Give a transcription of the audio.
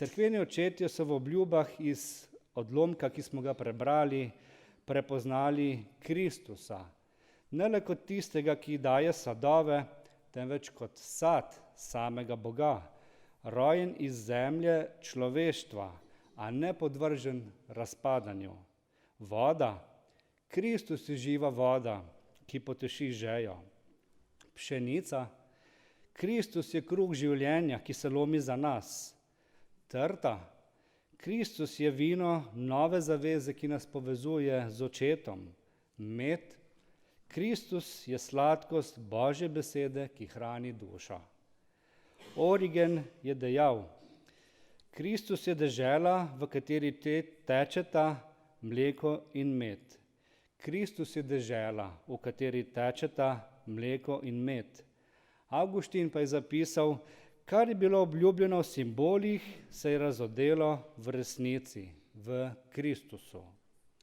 Cerkveni očetje so v obljubah iz odlomka, ki smo ga prebrali, prepoznali Kristusa. Ne le kot tistega, ki daje sadove, temveč kot sad samega Boga, rojen iz zemlje človeštva, a ne podvržen razpadanju. Voda, Kristus je živa voda, ki poteši žejo. Pšenica, Kristus je kruh življenja, ki se lomi za nas. Trta, Kristus je vino nove zaveze, ki nas povezuje z očetom. Med, Kristus je sladkost Božje besede, ki hrani dušo. Origen je dejal, Kristus je dežela, v kateri tečeta mleko in med. Kristus je dežela, v kateri tečeta mleko in med. Avguštin pa je zapisal, kar je bilo obljubljeno v simbolih, se je razodelo v resnici, v Kristusu.